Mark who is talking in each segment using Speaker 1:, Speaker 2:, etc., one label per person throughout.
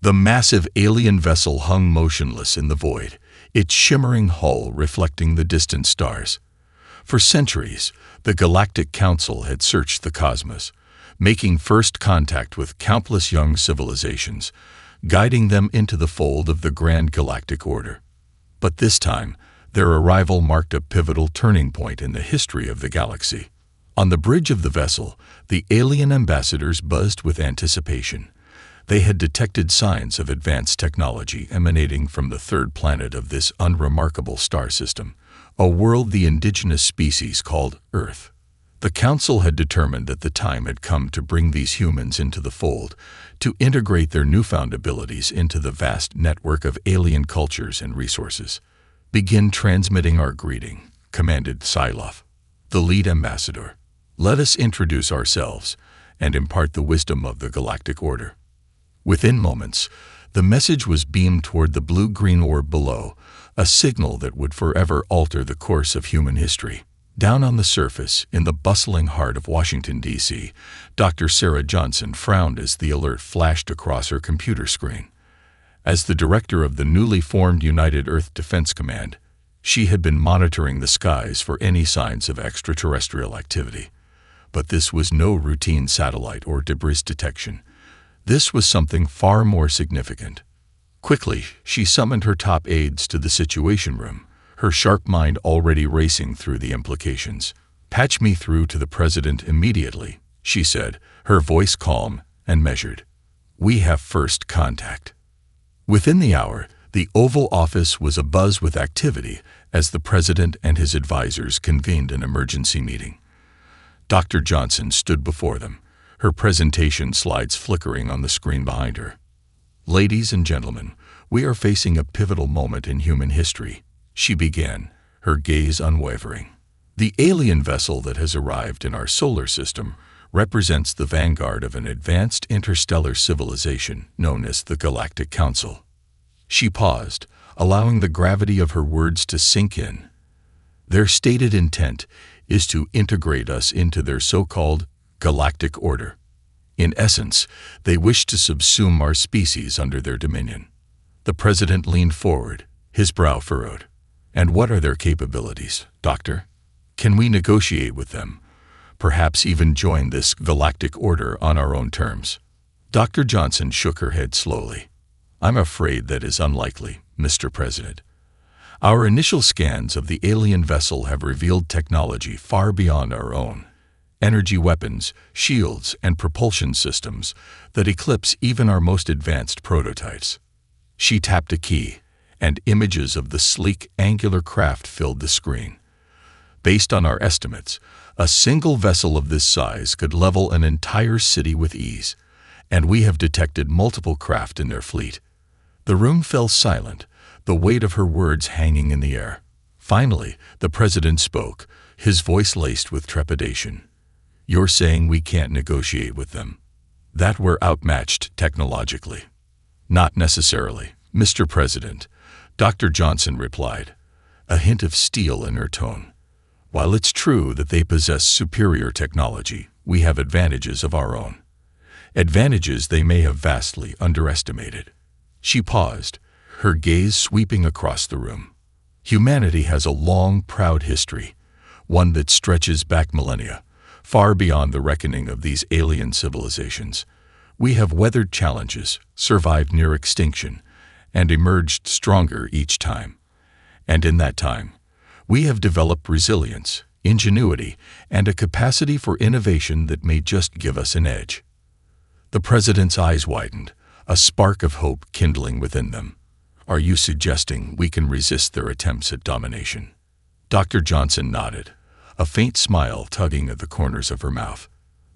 Speaker 1: The massive alien vessel hung motionless in the void, its shimmering hull reflecting the distant stars. For centuries, the Galactic Council had searched the cosmos, making first contact with countless young civilizations, guiding them into the fold of the Grand Galactic Order. But this time, their arrival marked a pivotal turning point in the history of the galaxy. On the bridge of the vessel, the alien ambassadors buzzed with anticipation. They had detected signs of advanced technology emanating from the third planet of this unremarkable star system, a world the indigenous species called Earth. The Council had determined that the time had come to bring these humans into the fold, to integrate their newfound abilities into the vast network of alien cultures and resources. "Begin transmitting our greeting," commanded Psyloph, the lead ambassador. "Let us introduce ourselves and impart the wisdom of the Galactic Order." Within moments, the message was beamed toward the blue-green orb below, a signal that would forever alter the course of human history. Down on the surface, in the bustling heart of Washington, D.C., Dr. Sarah Johnson frowned as the alert flashed across her computer screen. As the director of the newly formed United Earth Defense Command, she had been monitoring the skies for any signs of extraterrestrial activity. But this was no routine satellite or debris detection. This was something far more significant. Quickly, she summoned her top aides to the Situation Room, her sharp mind already racing through the implications. "Patch me through to the President immediately," she said, her voice calm and measured. "We have first contact." Within the hour, the Oval Office was abuzz with activity as the President and his advisors convened an emergency meeting. Dr. Johnson stood before them, her presentation slides flickering on the screen behind her. "Ladies and gentlemen, we are facing a pivotal moment in human history," she began, her gaze unwavering. "The alien vessel that has arrived in our solar system represents the vanguard of an advanced interstellar civilization known as the Galactic Council." She paused, allowing the gravity of her words to sink in. "Their stated intent is to integrate us into their so-called Galactic Order. In essence, they wish to subsume our species under their dominion." The President leaned forward, his brow furrowed. "And what are their capabilities, Doctor? Can we negotiate with them? Perhaps even join this Galactic Order on our own terms?" Dr. Johnson shook her head slowly. "I'm afraid that is unlikely, Mr. President. Our initial scans of the alien vessel have revealed technology far beyond our own. Energy weapons, shields, and propulsion systems that eclipse even our most advanced prototypes." She tapped a key, and images of the sleek, angular craft filled the screen. "Based on our estimates, a single vessel of this size could level an entire city with ease, and we have detected multiple craft in their fleet." The room fell silent, the weight of her words hanging in the air. Finally, the President spoke, his voice laced with trepidation. "You're saying we can't negotiate with them? That we're outmatched technologically?" "Not necessarily, Mr. President," Dr. Johnson replied, a hint of steel in her tone. "While it's true that they possess superior technology, we have advantages of our own. Advantages they may have vastly underestimated." She paused, her gaze sweeping across the room. "Humanity has a long, proud history, one that stretches back millennia, far beyond the reckoning of these alien civilizations. We have weathered challenges, survived near extinction, and emerged stronger each time. And in that time, we have developed resilience, ingenuity, and a capacity for innovation that may just give us an edge." The President's eyes widened, a spark of hope kindling within them. "Are you suggesting we can resist their attempts at domination?" Dr. Johnson nodded, a faint smile tugging at the corners of her mouth.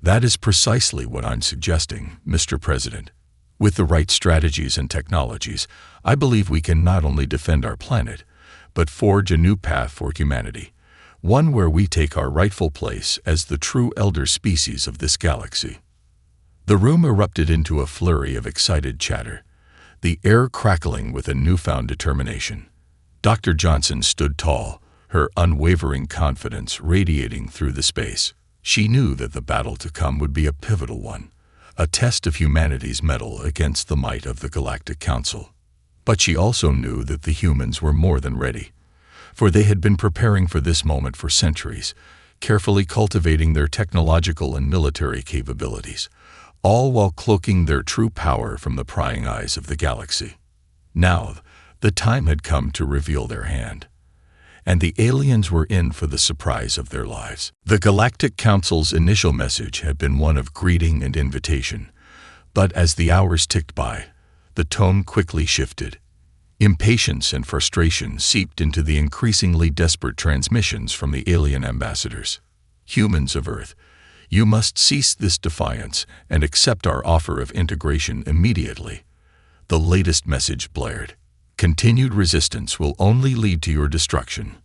Speaker 1: "That is precisely what I'm suggesting, Mr. President. With the right strategies and technologies, I believe we can not only defend our planet, but forge a new path for humanity, one where we take our rightful place as the true elder species of this galaxy." The room erupted into a flurry of excited chatter, the air crackling with a newfound determination. Dr. Johnson stood tall, her unwavering confidence radiating through the space. She knew that the battle to come would be a pivotal one, a test of humanity's mettle against the might of the Galactic Council. But she also knew that the humans were more than ready, for they had been preparing for this moment for centuries, carefully cultivating their technological and military capabilities, all while cloaking their true power from the prying eyes of the galaxy. Now, the time had come to reveal their hand, and the aliens were in for the surprise of their lives. The Galactic Council's initial message had been one of greeting and invitation, but as the hours ticked by, the tone quickly shifted. Impatience and frustration seeped into the increasingly desperate transmissions from the alien ambassadors. Humans of Earth, you must cease this defiance and accept our offer of integration immediately. The latest message blared. Continued resistance will only lead to your destruction.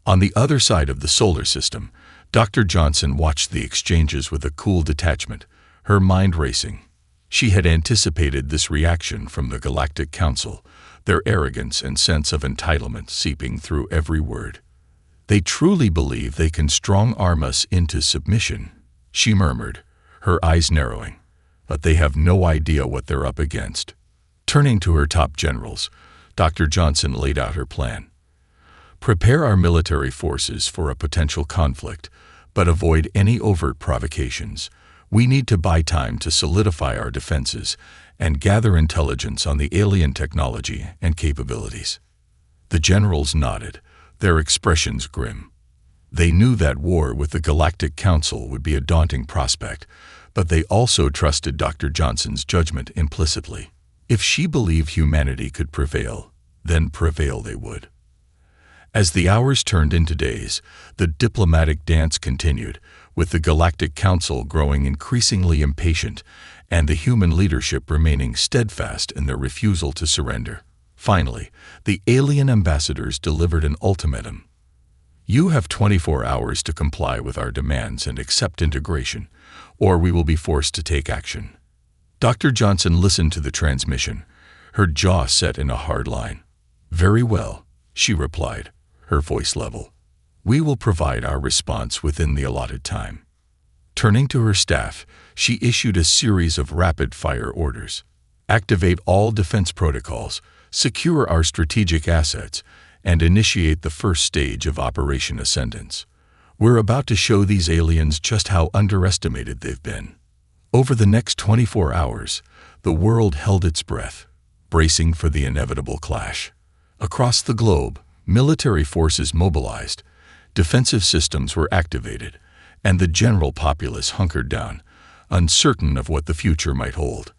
Speaker 1: On the other side of the solar system, Dr. Johnson watched the exchanges with a cool detachment, her mind racing. She had anticipated this reaction from the Galactic Council, their arrogance and sense of entitlement seeping through every word. They truly believe they can strong-arm us into submission, she murmured, her eyes narrowing. But they have no idea what they're up against. Turning to her top generals, Dr. Johnson laid out her plan. Prepare our military forces for a potential conflict, but avoid any overt provocations. We need to buy time to solidify our defenses and gather intelligence on the alien technology and capabilities. The generals nodded, their expressions grim. They knew that war with the Galactic Council would be a daunting prospect, but they also trusted Dr. Johnson's judgment implicitly. If she believed humanity could prevail, then prevail they would. As the hours turned into days, the diplomatic dance continued, with the Galactic Council growing increasingly impatient and the human leadership remaining steadfast in their refusal to surrender. Finally, the alien ambassadors delivered an ultimatum. You have 24 hours to comply with our demands and accept integration, or we will be forced to take action. Dr. Johnson listened to the transmission, her jaw set in a hard line. Very well, she replied, her voice level. We will provide our response within the allotted time. Turning to her staff, she issued a series of rapid-fire orders. Activate all defense protocols, secure our strategic assets, and initiate the first stage of Operation Ascendance. We're about to show these aliens just how underestimated they've been. Over the next 24 hours, the world held its breath, bracing for the inevitable clash. Across the globe, military forces mobilized, defensive systems were activated, and the general populace hunkered down, uncertain of what the future might hold.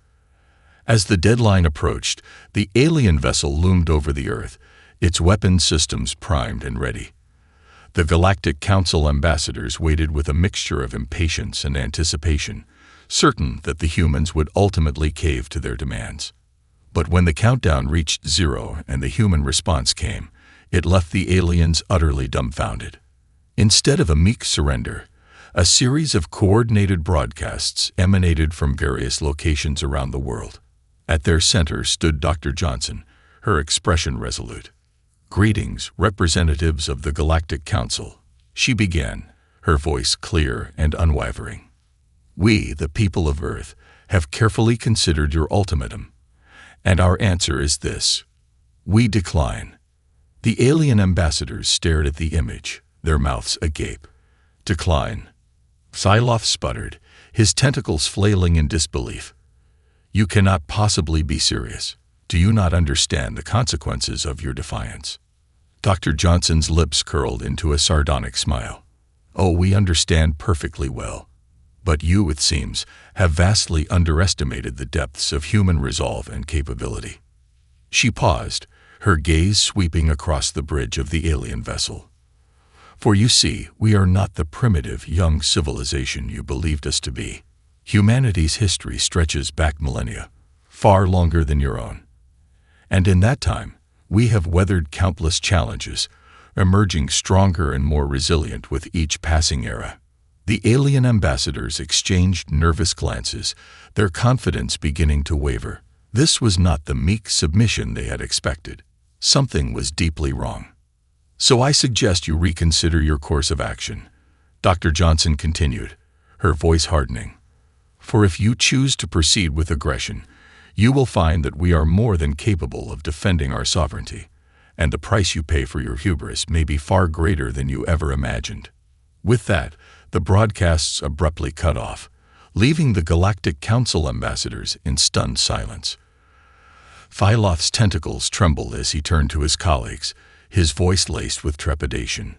Speaker 1: As the deadline approached, the alien vessel loomed over the Earth, its weapon systems primed and ready. The Galactic Council ambassadors waited with a mixture of impatience and anticipation, certain that the humans would ultimately cave to their demands. But when the countdown reached 0 and the human response came, it left the aliens utterly dumbfounded. Instead of a meek surrender, a series of coordinated broadcasts emanated from various locations around the world. At their center stood Dr. Johnson, her expression resolute. Greetings, representatives of the Galactic Council, she began, her voice clear and unwavering. We, the people of Earth, have carefully considered your ultimatum, and our answer is this. We decline. The alien ambassadors stared at the image, their mouths agape. Decline. Psylocke sputtered, his tentacles flailing in disbelief. You cannot possibly be serious. Do you not understand the consequences of your defiance? Dr. Johnson's lips curled into a sardonic smile. Oh, we understand perfectly well. But you, it seems, have vastly underestimated the depths of human resolve and capability. She paused, her gaze sweeping across the bridge of the alien vessel. For you see, we are not the primitive, young civilization you believed us to be. Humanity's history stretches back millennia, far longer than your own. And in that time, we have weathered countless challenges, emerging stronger and more resilient with each passing era. The alien ambassadors exchanged nervous glances, their confidence beginning to waver. This was not the meek submission they had expected. Something was deeply wrong. So I suggest you reconsider your course of action, Dr. Johnson continued, her voice hardening. For if you choose to proceed with aggression, you will find that we are more than capable of defending our sovereignty, and the price you pay for your hubris may be far greater than you ever imagined." With that, the broadcasts abruptly cut off, leaving the Galactic Council ambassadors in stunned silence. Phyloth's tentacles trembled as he turned to his colleagues, his voice laced with trepidation.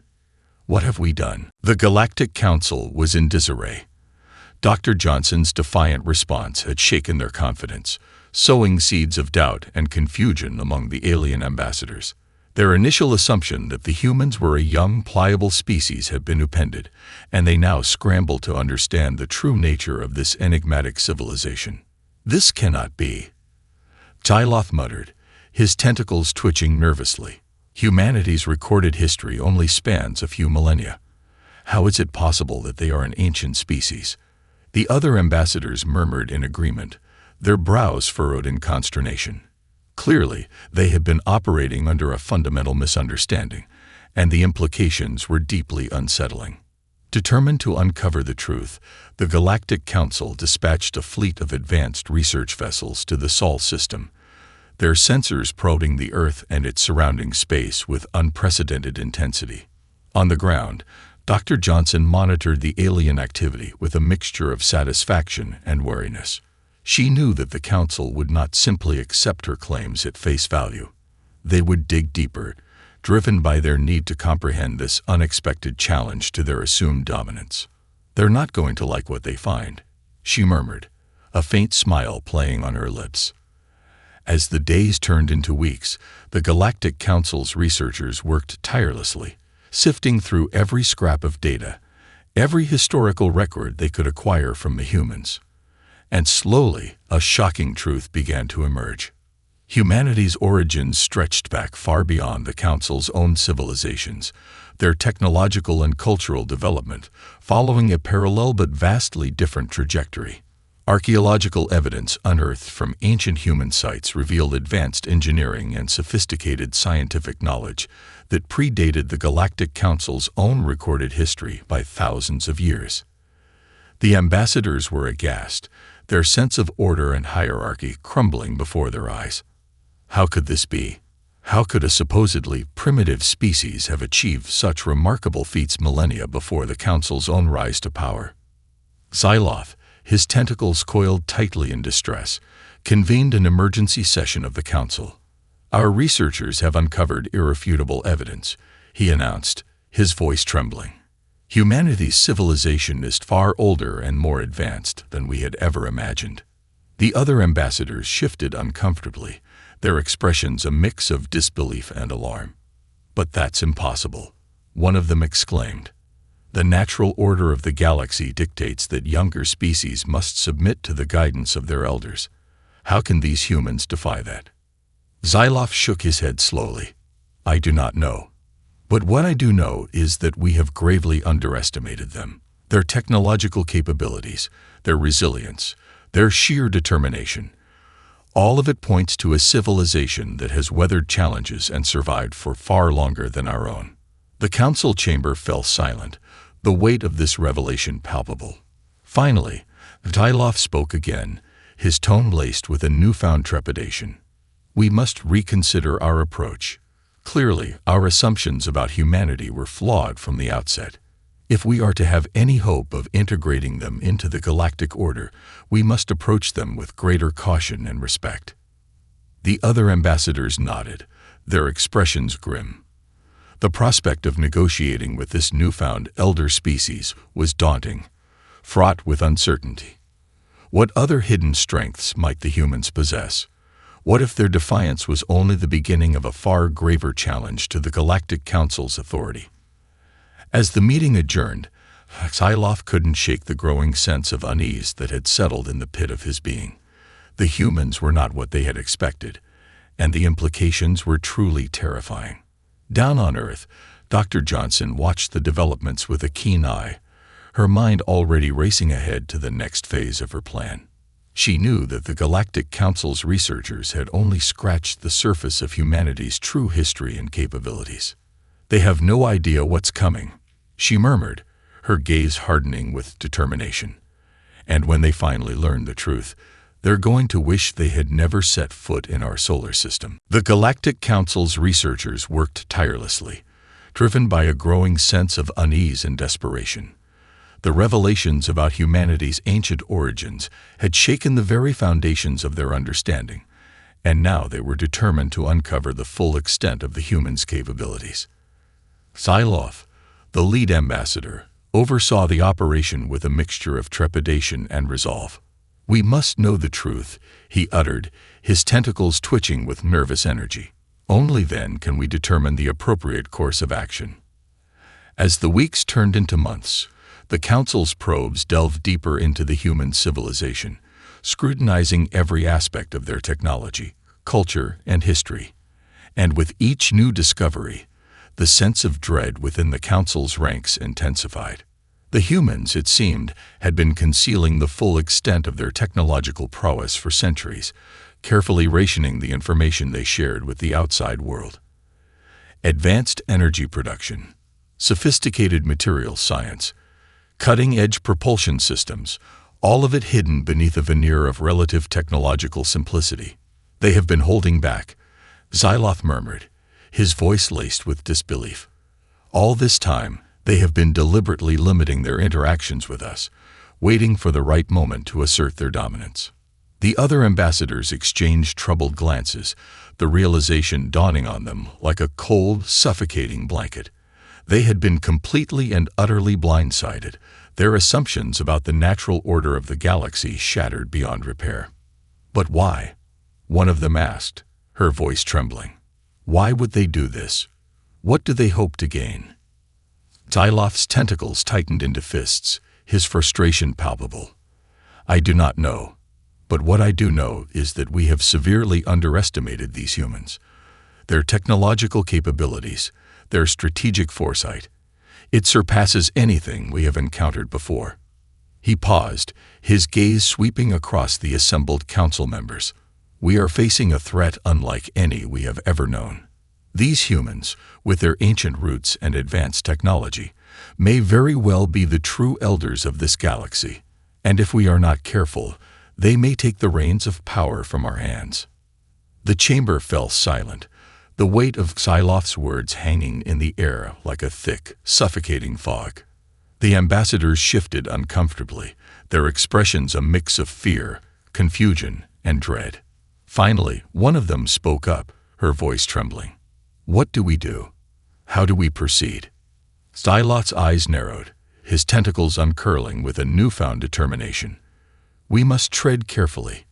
Speaker 1: "What have we done?" The Galactic Council was in disarray. Dr. Johnson's defiant response had shaken their confidence, sowing seeds of doubt and confusion among the alien ambassadors. Their initial assumption that the humans were a young, pliable species had been upended, and they now scrambled to understand the true nature of this enigmatic civilization. "This cannot be," Phyloth muttered, his tentacles twitching nervously. "Humanity's recorded history only spans a few millennia. How is it possible that they are an ancient species?" The other ambassadors murmured in agreement, their brows furrowed in consternation. Clearly, they had been operating under a fundamental misunderstanding, and the implications were deeply unsettling. Determined to uncover the truth, the Galactic Council dispatched a fleet of advanced research vessels to the Sol system, their sensors probing the Earth and its surrounding space with unprecedented intensity. On the ground, Dr. Johnson monitored the alien activity with a mixture of satisfaction and wariness. She knew that the Council would not simply accept her claims at face value. They would dig deeper, driven by their need to comprehend this unexpected challenge to their assumed dominance. "They're not going to like what they find," she murmured, a faint smile playing on her lips. As the days turned into weeks, the Galactic Council's researchers worked tirelessly, sifting through every scrap of data, every historical record they could acquire from the humans. And slowly, a shocking truth began to emerge. Humanity's origins stretched back far beyond the Council's own civilizations, their technological and cultural development following a parallel but vastly different trajectory. Archaeological evidence unearthed from ancient human sites revealed advanced engineering and sophisticated scientific knowledge that predated the Galactic Council's own recorded history by thousands of years. The ambassadors were aghast, their sense of order and hierarchy crumbling before their eyes. How could this be? How could a supposedly primitive species have achieved such remarkable feats millennia before the Council's own rise to power? Phyloth, his tentacles coiled tightly in distress, convened an emergency session of the Council. "Our researchers have uncovered irrefutable evidence," he announced, his voice trembling. "Humanity's civilization is far older and more advanced than we had ever imagined." The other ambassadors shifted uncomfortably, their expressions a mix of disbelief and alarm. "But that's impossible," one of them exclaimed. "The natural order of the galaxy dictates that younger species must submit to the guidance of their elders. How can these humans defy that?" Phyloth shook his head slowly. "I do not know. But what I do know is that we have gravely underestimated them. Their technological capabilities, their resilience, their sheer determination. All of it points to a civilization that has weathered challenges and survived for far longer than our own." The council chamber fell silent, the weight of this revelation palpable. Finally, Phyloth spoke again, his tone laced with a newfound trepidation. "We must reconsider our approach. Clearly, our assumptions about humanity were flawed from the outset. If we are to have any hope of integrating them into the galactic order, we must approach them with greater caution and respect." The other ambassadors nodded, their expressions grim. The prospect of negotiating with this newfound elder species was daunting, fraught with uncertainty. What other hidden strengths might the humans possess? What if their defiance was only the beginning of a far graver challenge to the Galactic Council's authority? As the meeting adjourned, Phyloth couldn't shake the growing sense of unease that had settled in the pit of his being. The humans were not what they had expected, and the implications were truly terrifying. Down on Earth, Dr. Johnson watched the developments with a keen eye, her mind already racing ahead to the next phase of her plan. She knew that the Galactic Council's researchers had only scratched the surface of humanity's true history and capabilities. "They have no idea what's coming," she murmured, her gaze hardening with determination. And when they finally learn the truth, they're going to wish they had never set foot in our solar system. The Galactic Council's researchers worked tirelessly, driven by a growing sense of unease and desperation. The revelations about humanity's ancient origins had shaken the very foundations of their understanding, and now they were determined to uncover the full extent of the humans' capabilities. Psylocke, the lead ambassador, oversaw the operation with a mixture of trepidation and resolve. "We must know the truth," he uttered, his tentacles twitching with nervous energy. "Only then can we determine the appropriate course of action." As the weeks turned into months, the Council's probes delved deeper into the human civilization, scrutinizing every aspect of their technology, culture, and history. And with each new discovery, the sense of dread within the Council's ranks intensified. The humans, it seemed, had been concealing the full extent of their technological prowess for centuries, carefully rationing the information they shared with the outside world. Advanced energy production, sophisticated materials science, cutting-edge propulsion systems, all of it hidden beneath a veneer of relative technological simplicity. "They have been holding back," Psylocke murmured, his voice laced with disbelief. "All this time, they have been deliberately limiting their interactions with us, waiting for the right moment to assert their dominance." The other ambassadors exchanged troubled glances, the realization dawning on them like a cold, suffocating blanket. They had been completely and utterly blindsided, their assumptions about the natural order of the galaxy shattered beyond repair. "But why?" one of them asked, her voice trembling. "Why would they do this? What do they hope to gain?" Psylocke's tentacles tightened into fists, his frustration palpable. "I do not know. But what I do know is that we have severely underestimated these humans. Their technological capabilities, their strategic foresight, it surpasses anything we have encountered before." He paused, his gaze sweeping across the assembled council members. "We are facing a threat unlike any we have ever known. These humans, with their ancient roots and advanced technology, may very well be the true elders of this galaxy, and if we are not careful, they may take the reins of power from our hands." The chamber fell silent, the weight of Psylocke's words hanging in the air like a thick, suffocating fog. The ambassadors shifted uncomfortably, their expressions a mix of fear, confusion, and dread. Finally, one of them spoke up, her voice trembling. "What do we do? How do we proceed?" Psylocke's eyes narrowed, his tentacles uncurling with a newfound determination. "We must tread carefully.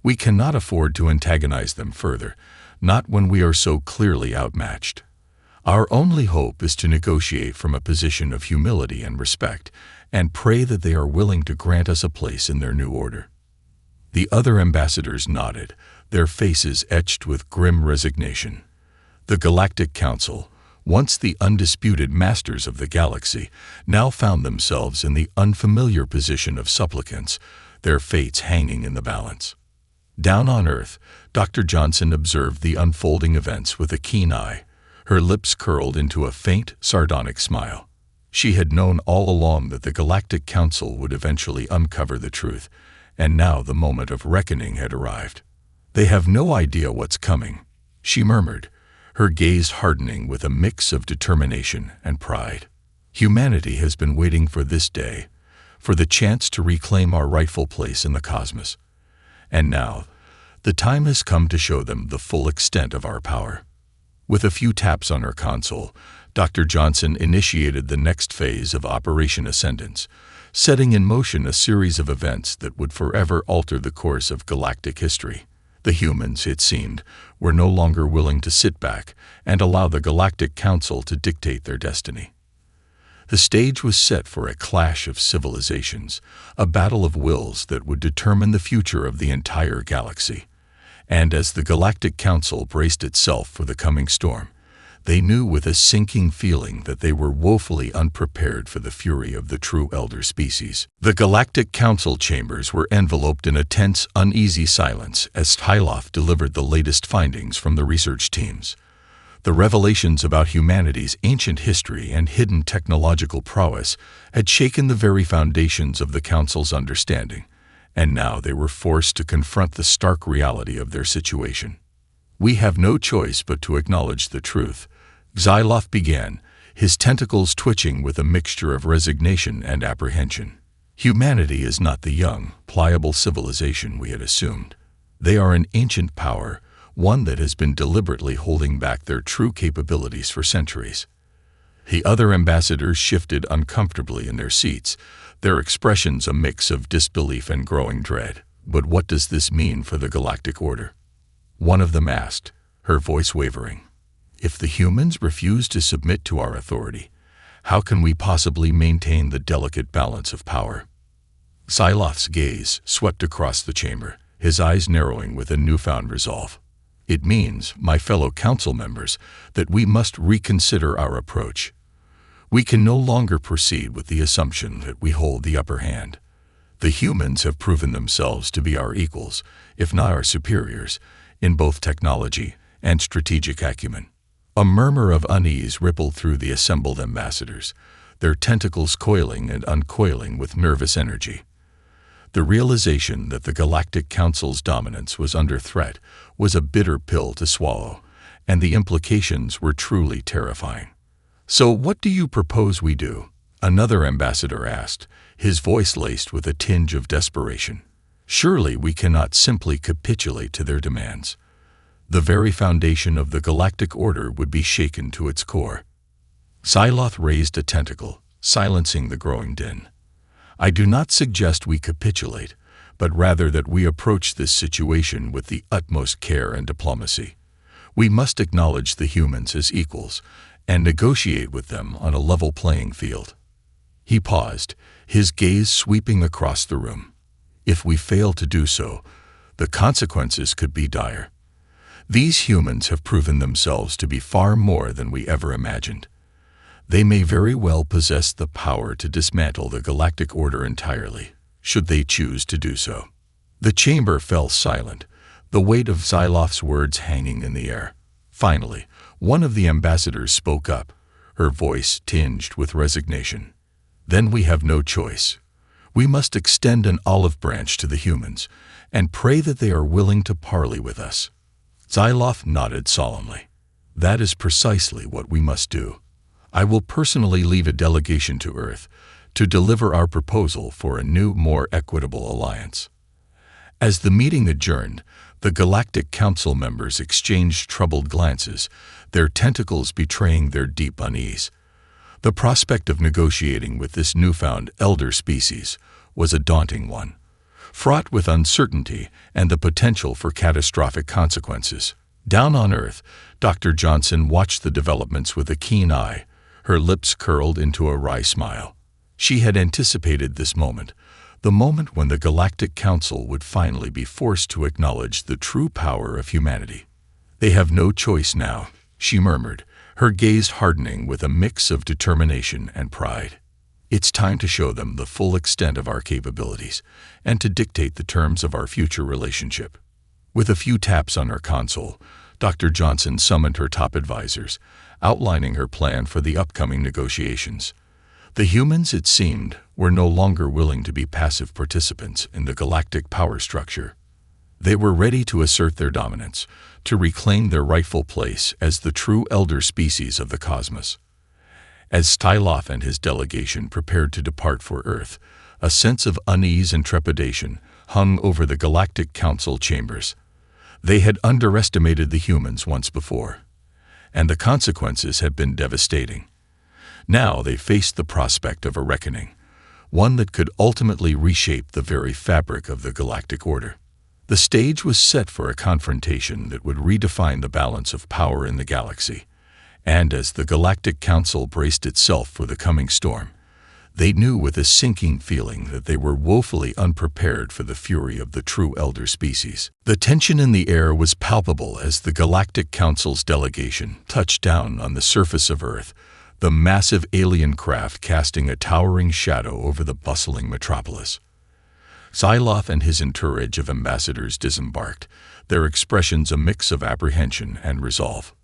Speaker 1: We cannot afford to antagonize them further, not when we are so clearly outmatched. Our only hope is to negotiate from a position of humility and respect, and pray that they are willing to grant us a place in their new order." The other ambassadors nodded, their faces etched with grim resignation. The Galactic Council, once the undisputed masters of the galaxy, now found themselves in the unfamiliar position of supplicants, their fates hanging in the balance. Down on Earth, Dr. Johnson observed the unfolding events with a keen eye, her lips curled into a faint, sardonic smile. She had known all along that the Galactic Council would eventually uncover the truth, and now the moment of reckoning had arrived. "They have no idea what's coming," she murmured, her gaze hardening with a mix of determination and pride. "Humanity has been waiting for this day, for the chance to reclaim our rightful place in the cosmos. And now, the time has come to show them the full extent of our power." With a few taps on her console, Dr. Johnson initiated the next phase of Operation Ascendance, setting in motion a series of events that would forever alter the course of galactic history. The humans, it seemed, were no longer willing to sit back and allow the Galactic Council to dictate their destiny. The stage was set for a clash of civilizations, a battle of wills that would determine the future of the entire galaxy. And as the Galactic Council braced itself for the coming storm, they knew with a sinking feeling that they were woefully unprepared for the fury of the true elder species. The Galactic Council chambers were enveloped in a tense, uneasy silence as Psylocke delivered the latest findings from the research teams. The revelations about humanity's ancient history and hidden technological prowess had shaken the very foundations of the Council's understanding, and now they were forced to confront the stark reality of their situation. "We have no choice but to acknowledge the truth," Xyloth began, his tentacles twitching with a mixture of resignation and apprehension. "Humanity is not the young, pliable civilization we had assumed. They are an ancient power, one that has been deliberately holding back their true capabilities for centuries." The other ambassadors shifted uncomfortably in their seats, their expressions a mix of disbelief and growing dread. "But what does this mean for the Galactic Order?" one of them asked, her voice wavering. "If the humans refuse to submit to our authority, how can we possibly maintain the delicate balance of power?" Xyloth's gaze swept across the chamber, his eyes narrowing with a newfound resolve. "It means, my fellow council members, that we must reconsider our approach. We can no longer proceed with the assumption that we hold the upper hand. The humans have proven themselves to be our equals, if not our superiors, in both technology and strategic acumen." A murmur of unease rippled through the assembled ambassadors, their tentacles coiling and uncoiling with nervous energy. The realization that the Galactic Council's dominance was under threat was a bitter pill to swallow, and the implications were truly terrifying. "So what do you propose we do?" another ambassador asked, his voice laced with a tinge of desperation. "Surely we cannot simply capitulate to their demands. The very foundation of the Galactic Order would be shaken to its core." Xyloth raised a tentacle, silencing the growing din. "I do not suggest we capitulate, but rather that we approach this situation with the utmost care and diplomacy. We must acknowledge the humans as equals and negotiate with them on a level playing field." He paused, his gaze sweeping across the room. "If we fail to do so, the consequences could be dire. These humans have proven themselves to be far more than we ever imagined. They may very well possess the power to dismantle the Galactic Order entirely, should they choose to do so." The chamber fell silent, the weight of Xyloth's words hanging in the air. Finally, one of the ambassadors spoke up, her voice tinged with resignation. "Then we have no choice. We must extend an olive branch to the humans and pray that they are willing to parley with us." Xyloth nodded solemnly. "That is precisely what we must do. I will personally lead a delegation to Earth to deliver our proposal for a new, more equitable alliance." As the meeting adjourned, the Galactic Council members exchanged troubled glances, their tentacles betraying their deep unease. The prospect of negotiating with this newfound elder species was a daunting one, fraught with uncertainty and the potential for catastrophic consequences. Down on Earth, Dr. Johnson watched the developments with a keen eye, her lips curled into a wry smile. She had anticipated this moment, the moment when the Galactic Council would finally be forced to acknowledge the true power of humanity. "They have no choice now," she murmured, her gaze hardening with a mix of determination and pride. "It's time to show them the full extent of our capabilities and to dictate the terms of our future relationship." With a few taps on her console, Dr. Johnson summoned her top advisors, outlining her plan for the upcoming negotiations. The humans, it seemed, were no longer willing to be passive participants in the galactic power structure. They were ready to assert their dominance, to reclaim their rightful place as the true elder species of the cosmos. As Xyloth and his delegation prepared to depart for Earth, a sense of unease and trepidation hung over the Galactic Council chambers. They had underestimated the humans once before, and the consequences had been devastating. Now they faced the prospect of a reckoning, one that could ultimately reshape the very fabric of the Galactic Order. The stage was set for a confrontation that would redefine the balance of power in the galaxy, and as the Galactic Council braced itself for the coming storm, they knew with a sinking feeling that they were woefully unprepared for the fury of the true elder species. The tension in the air was palpable as the Galactic Council's delegation touched down on the surface of Earth, the massive alien craft casting a towering shadow over the bustling metropolis. Xyloth and his entourage of ambassadors disembarked, their expressions a mix of apprehension and resolve.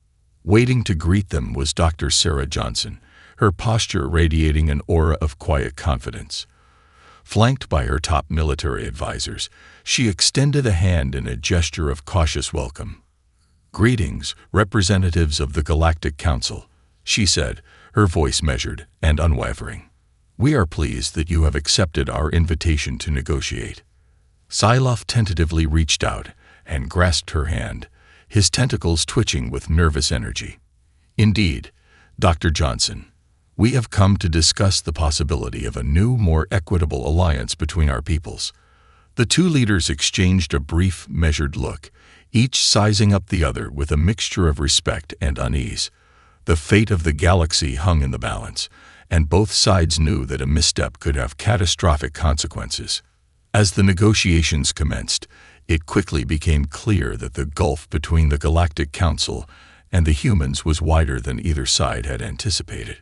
Speaker 1: Waiting to greet them was Dr. Sarah Johnson, her posture radiating an aura of quiet confidence. Flanked by her top military advisors, she extended a hand in a gesture of cautious welcome. "Greetings, representatives of the Galactic Council," she said, her voice measured and unwavering. "We are pleased that you have accepted our invitation to negotiate." Scyloth tentatively reached out and grasped her hand, his tentacles twitching with nervous energy. "Indeed, Dr. Johnson, we have come to discuss the possibility of a new, more equitable alliance between our peoples." The two leaders exchanged a brief, measured look, each sizing up the other with a mixture of respect and unease. The fate of the galaxy hung in the balance, and both sides knew that a misstep could have catastrophic consequences. As the negotiations commenced, it quickly became clear that the gulf between the Galactic Council and the humans was wider than either side had anticipated.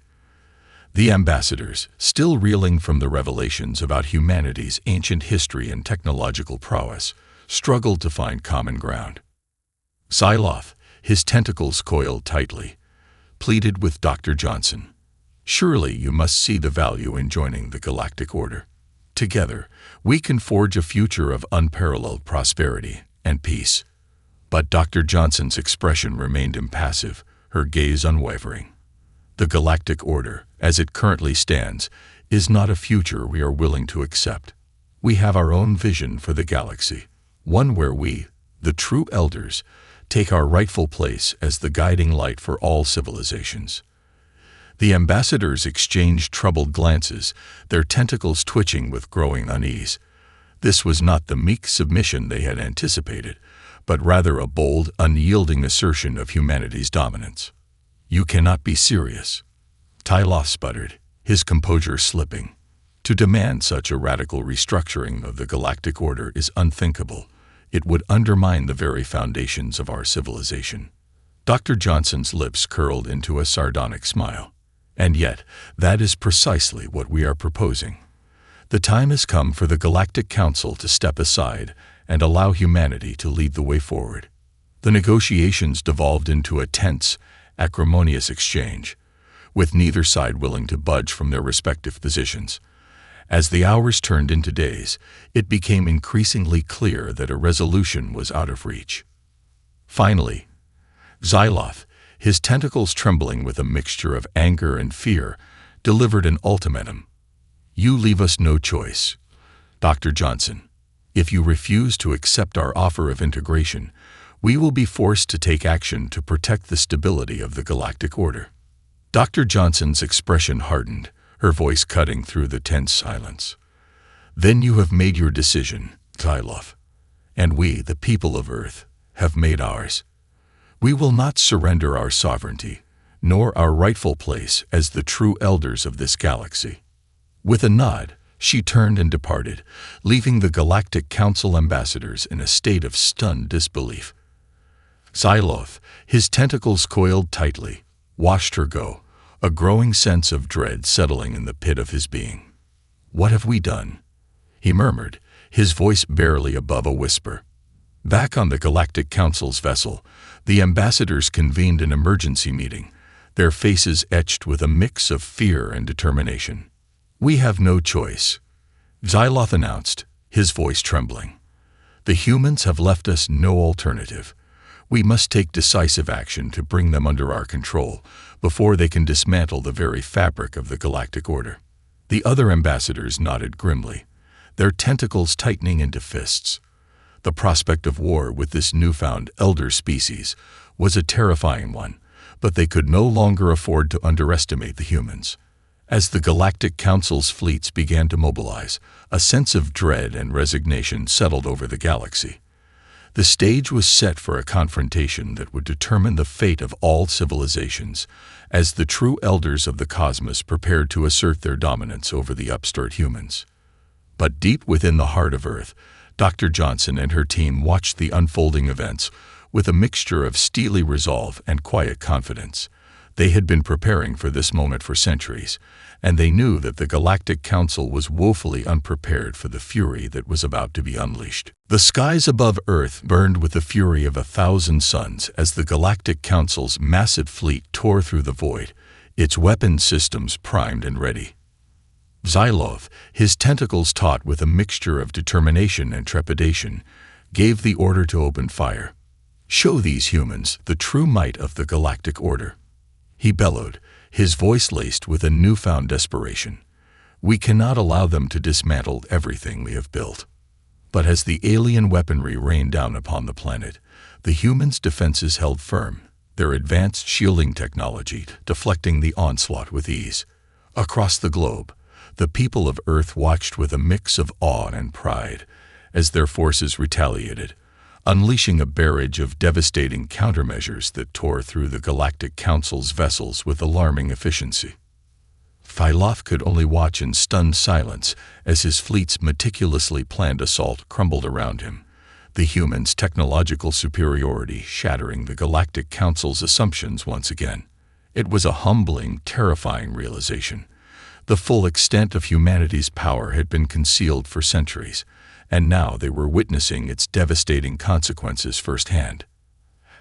Speaker 1: The ambassadors, still reeling from the revelations about humanity's ancient history and technological prowess, struggled to find common ground. Scyloth, his tentacles coiled tightly, pleaded with Dr. Johnson. "Surely you must see the value in joining the Galactic Order. Together, we can forge a future of unparalleled prosperity and peace." But Dr. Johnson's expression remained impassive, her gaze unwavering. "The Galactic Order, as it currently stands, is not a future we are willing to accept. We have our own vision for the galaxy, one where we, the true elders, take our rightful place as the guiding light for all civilizations." The ambassadors exchanged troubled glances, their tentacles twitching with growing unease. This was not the meek submission they had anticipated, but rather a bold, unyielding assertion of humanity's dominance. "You cannot be serious," Tyloth sputtered, his composure slipping. "To demand such a radical restructuring of the Galactic Order is unthinkable. It would undermine the very foundations of our civilization." Dr. Johnson's lips curled into a sardonic smile. "And yet, that is precisely what we are proposing. The time has come for the Galactic Council to step aside and allow humanity to lead the way forward." The negotiations devolved into a tense, acrimonious exchange, with neither side willing to budge from their respective positions. As the hours turned into days, it became increasingly clear that a resolution was out of reach. Finally, Scyloth, his tentacles trembling with a mixture of anger and fear, delivered an ultimatum. "You leave us no choice, Dr. Johnson. If you refuse to accept our offer of integration, we will be forced to take action to protect the stability of the Galactic Order." Dr. Johnson's expression hardened, her voice cutting through the tense silence. "Then you have made your decision, Scyloth, and we, the people of Earth, have made ours. We will not surrender our sovereignty, nor our rightful place as the true elders of this galaxy." With a nod, she turned and departed, leaving the Galactic Council ambassadors in a state of stunned disbelief. Scyloth, his tentacles coiled tightly, watched her go, a growing sense of dread settling in the pit of his being. "What have we done?" he murmured, his voice barely above a whisper. Back on the Galactic Council's vessel, the ambassadors convened an emergency meeting, their faces etched with a mix of fear and determination. "We have no choice," Scyloth announced, his voice trembling. "The humans have left us no alternative. We must take decisive action to bring them under our control before they can dismantle the very fabric of the Galactic Order." The other ambassadors nodded grimly, their tentacles tightening into fists. The prospect of war with this newfound elder species was a terrifying one, but they could no longer afford to underestimate the humans. As the Galactic Council's fleets began to mobilize, a sense of dread and resignation settled over the galaxy. The stage was set for a confrontation that would determine the fate of all civilizations, as the true elders of the cosmos prepared to assert their dominance over the upstart humans. But deep within the heart of Earth, Dr. Johnson and her team watched the unfolding events with a mixture of steely resolve and quiet confidence. They had been preparing for this moment for centuries, and they knew that the Galactic Council was woefully unprepared for the fury that was about to be unleashed. The skies above Earth burned with the fury of 1,000 suns as the Galactic Council's massive fleet tore through the void, its weapon systems primed and ready. Xylov, his tentacles taut with a mixture of determination and trepidation, gave the order to open fire. "Show these humans the true might of the Galactic Order," he bellowed, his voice laced with a newfound desperation. "We cannot allow them to dismantle everything we have built." But as the alien weaponry rained down upon the planet, the humans' defenses held firm, their advanced shielding technology deflecting the onslaught with ease. Across the globe, the people of Earth watched with a mix of awe and pride as their forces retaliated, unleashing a barrage of devastating countermeasures that tore through the Galactic Council's vessels with alarming efficiency. Xylov could only watch in stunned silence as his fleet's meticulously planned assault crumbled around him, the humans' technological superiority shattering the Galactic Council's assumptions once again. It was a humbling, terrifying realization. The full extent of humanity's power had been concealed for centuries, and now they were witnessing its devastating consequences firsthand.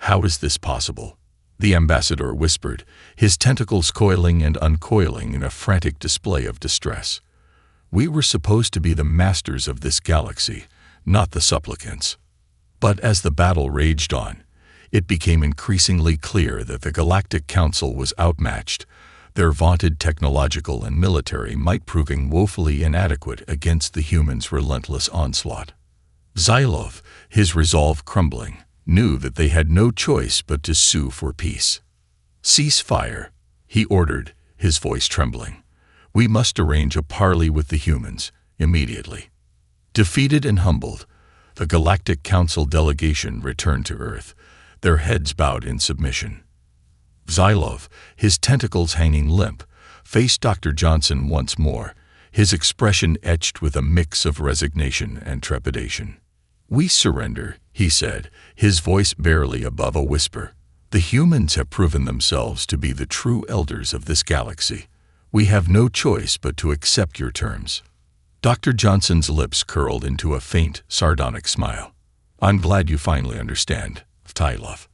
Speaker 1: "How is this possible?" the ambassador whispered, his tentacles coiling and uncoiling in a frantic display of distress. "We were supposed to be the masters of this galaxy, not the supplicants." But as the battle raged on, it became increasingly clear that the Galactic Council was outmatched, their vaunted technological and military might proving woefully inadequate against the humans' relentless onslaught. Xylov, his resolve crumbling, knew that they had no choice but to sue for peace. "Cease fire," he ordered, his voice trembling. "We must arrange a parley with the humans, immediately." Defeated and humbled, the Galactic Council delegation returned to Earth, their heads bowed in submission. Xylov, his tentacles hanging limp, faced Dr. Johnson once more, his expression etched with a mix of resignation and trepidation. "We surrender," he said, his voice barely above a whisper. "The humans have proven themselves to be the true elders of this galaxy. We have no choice but to accept your terms." Dr. Johnson's lips curled into a faint, sardonic smile. "I'm glad you finally understand, Xylov.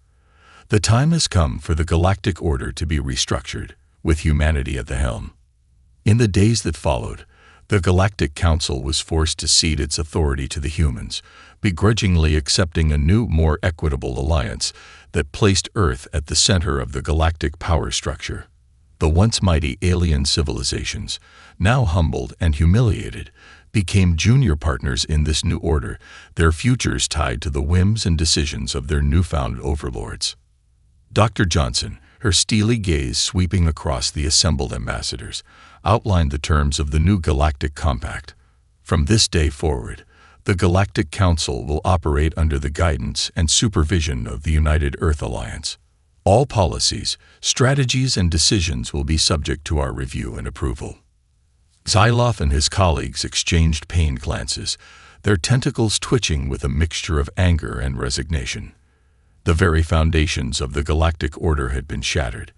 Speaker 1: The time has come for the Galactic Order to be restructured, with humanity at the helm." In the days that followed, the Galactic Council was forced to cede its authority to the humans, begrudgingly accepting a new, more equitable alliance that placed Earth at the center of the galactic power structure. The once mighty alien civilizations, now humbled and humiliated, became junior partners in this new order, their futures tied to the whims and decisions of their newfound overlords. Dr. Johnson, her steely gaze sweeping across the assembled ambassadors, outlined the terms of the new Galactic Compact. From this day forward, the Galactic Council will operate under the guidance and supervision of the United Earth Alliance. All policies, strategies, and decisions will be subject to our review and approval. Xylov and his colleagues exchanged pained glances, their tentacles twitching with a mixture of anger and resignation. The very foundations of the Galactic Order had been shattered,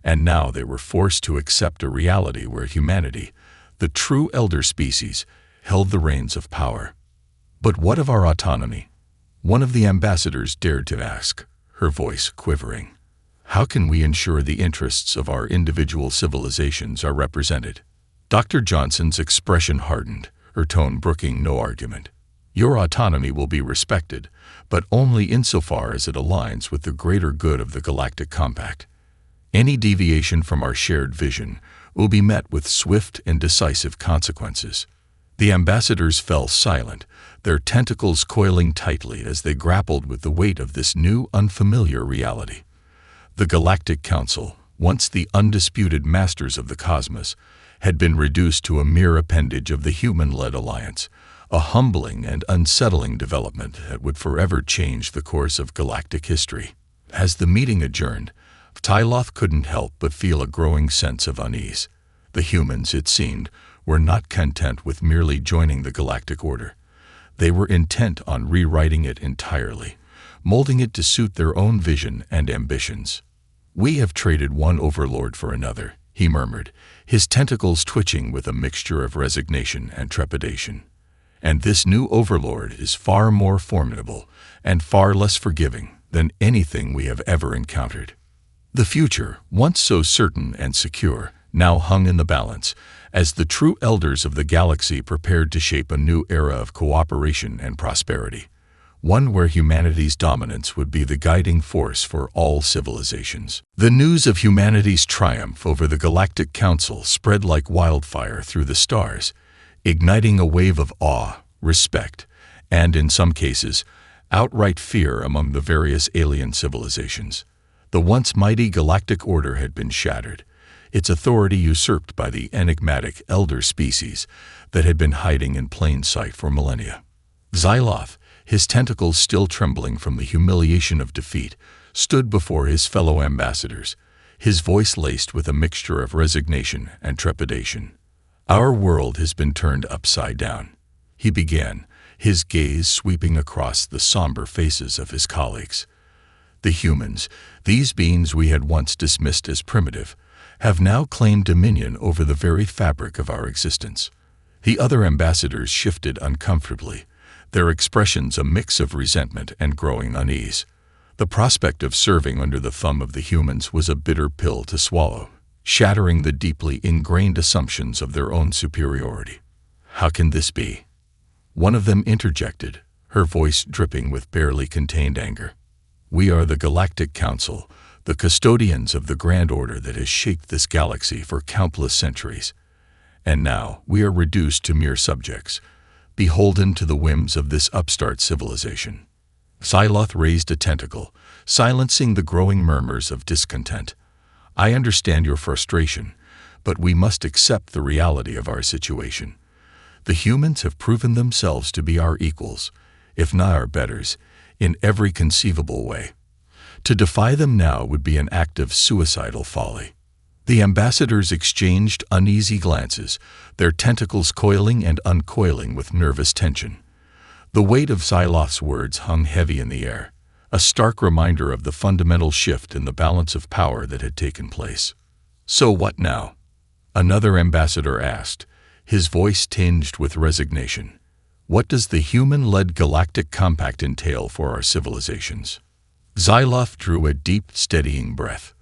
Speaker 1: and now they were forced to accept a reality where humanity, the true elder species, held the reins of power. "But what of our autonomy?" one of the ambassadors dared to ask, her voice quivering. "How can we ensure the interests of our individual civilizations are represented?" Dr. Johnson's expression hardened, her tone brooking no argument. "Your autonomy will be respected, but only insofar as it aligns with the greater good of the Galactic Compact. Any deviation from our shared vision will be met with swift and decisive consequences." The ambassadors fell silent, their tentacles coiling tightly as they grappled with the weight of this new, unfamiliar reality. The Galactic Council, once the undisputed masters of the cosmos, had been reduced to a mere appendage of the human-led alliance, a humbling and unsettling development that would forever change the course of galactic history. As the meeting adjourned, Xylov couldn't help but feel a growing sense of unease. The humans, it seemed, were not content with merely joining the Galactic Order. They were intent on rewriting it entirely, molding it to suit their own vision and ambitions. "We have traded one overlord for another," he murmured, his tentacles twitching with a mixture of resignation and trepidation. "And this new overlord is far more formidable and far less forgiving than anything we have ever encountered." The future, once so certain and secure, now hung in the balance, as the true elders of the galaxy prepared to shape a new era of cooperation and prosperity, one where humanity's dominance would be the guiding force for all civilizations. The news of humanity's triumph over the Galactic Council spread like wildfire through the stars, igniting a wave of awe, respect, and, in some cases, outright fear among the various alien civilizations. The once mighty galactic order had been shattered, its authority usurped by the enigmatic elder species that had been hiding in plain sight for millennia. Xyloth, his tentacles still trembling from the humiliation of defeat, stood before his fellow ambassadors, his voice laced with a mixture of resignation and trepidation. "Our world has been turned upside down," he began, his gaze sweeping across the somber faces of his colleagues. "The humans, these beings we had once dismissed as primitive, have now claimed dominion over the very fabric of our existence." The other ambassadors shifted uncomfortably, their expressions a mix of resentment and growing unease. The prospect of serving under the thumb of the humans was a bitter pill to swallow, shattering the deeply ingrained assumptions of their own superiority. "How can this be?" one of them interjected, her voice dripping with barely contained anger. "We are the Galactic Council, the custodians of the grand order that has shaped this galaxy for countless centuries. And now we are reduced to mere subjects, beholden to the whims of this upstart civilization." Xyloth raised a tentacle, silencing the growing murmurs of discontent. "I understand your frustration, but we must accept the reality of our situation. The humans have proven themselves to be our equals, if not our betters, in every conceivable way. To defy them now would be an act of suicidal folly." The ambassadors exchanged uneasy glances, their tentacles coiling and uncoiling with nervous tension. The weight of Xyloth's words hung heavy in the air, a stark reminder of the fundamental shift in the balance of power that had taken place. "So what now?" another ambassador asked, his voice tinged with resignation. "What does the human-led Galactic Compact entail for our civilizations?" Xyloth drew a deep, steadying breath.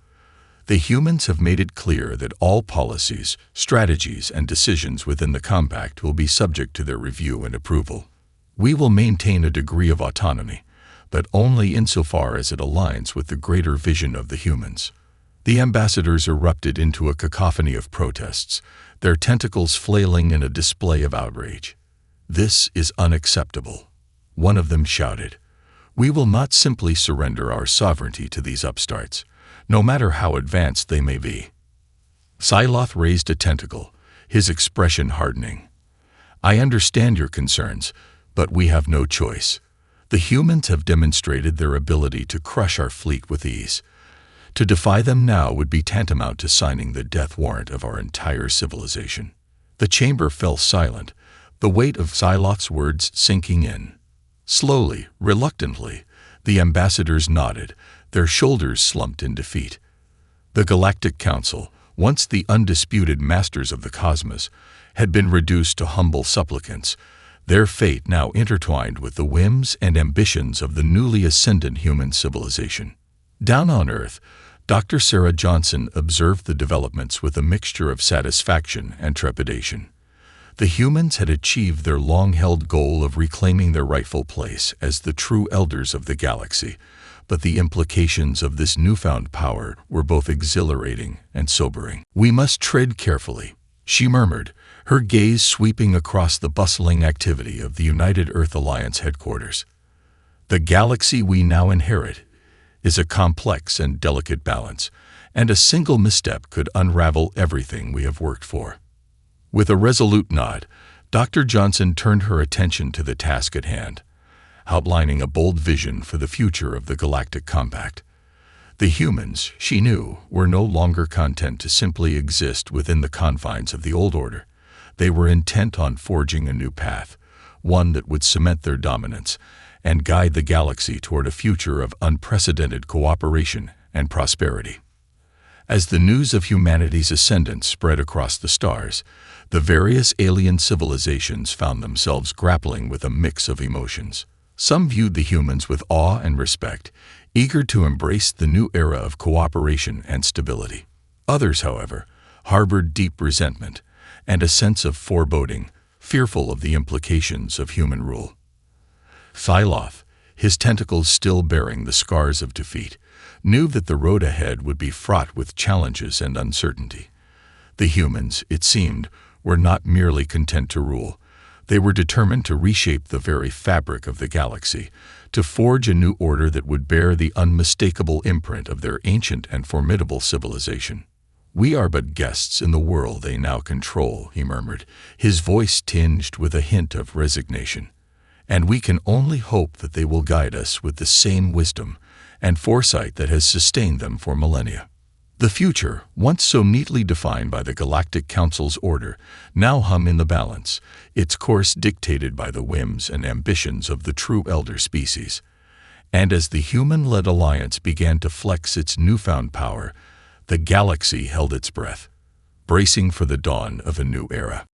Speaker 1: "The humans have made it clear that all policies, strategies, and decisions within the Compact will be subject to their review and approval. We will maintain a degree of autonomy, but only insofar as it aligns with the greater vision of the humans." The ambassadors erupted into a cacophony of protests, their tentacles flailing in a display of outrage. "This is unacceptable," one of them shouted. "We will not simply surrender our sovereignty to these upstarts, no matter how advanced they may be." Xyloth raised a tentacle, his expression hardening. "I understand your concerns, but we have no choice. The humans have demonstrated their ability to crush our fleet with ease. To defy them now would be tantamount to signing the death warrant of our entire civilization." The chamber fell silent, the weight of Xyloth's words sinking in. Slowly, reluctantly, the ambassadors nodded, their shoulders slumped in defeat. The Galactic Council, once the undisputed masters of the cosmos, had been reduced to humble supplicants, their fate now intertwined with the whims and ambitions of the newly ascendant human civilization. Down on Earth, Dr. Sarah Johnson observed the developments with a mixture of satisfaction and trepidation. The humans had achieved their long-held goal of reclaiming their rightful place as the true elders of the galaxy, but the implications of this newfound power were both exhilarating and sobering. "We must tread carefully," she murmured, her gaze sweeping across the bustling activity of the United Earth Alliance headquarters. "The galaxy we now inherit is a complex and delicate balance, and a single misstep could unravel everything we have worked for." With a resolute nod, Dr. Johnson turned her attention to the task at hand, outlining a bold vision for the future of the Galactic Compact. The humans, she knew, were no longer content to simply exist within the confines of the old order. They were intent on forging a new path, one that would cement their dominance and guide the galaxy toward a future of unprecedented cooperation and prosperity. As the news of humanity's ascendance spread across the stars, the various alien civilizations found themselves grappling with a mix of emotions. Some viewed the humans with awe and respect, eager to embrace the new era of cooperation and stability. Others, however, harbored deep resentment and a sense of foreboding, fearful of the implications of human rule. Thyloth, his tentacles still bearing the scars of defeat, knew that the road ahead would be fraught with challenges and uncertainty. The humans, it seemed, were not merely content to rule. They were determined to reshape the very fabric of the galaxy, to forge a new order that would bear the unmistakable imprint of their ancient and formidable civilization. "We are but guests in the world they now control," he murmured, his voice tinged with a hint of resignation. "And we can only hope that they will guide us with the same wisdom and foresight that has sustained them for millennia." The future, once so neatly defined by the Galactic Council's order, now hung in the balance, its course dictated by the whims and ambitions of the true elder species. And as the human-led alliance began to flex its newfound power, the galaxy held its breath, bracing for the dawn of a new era.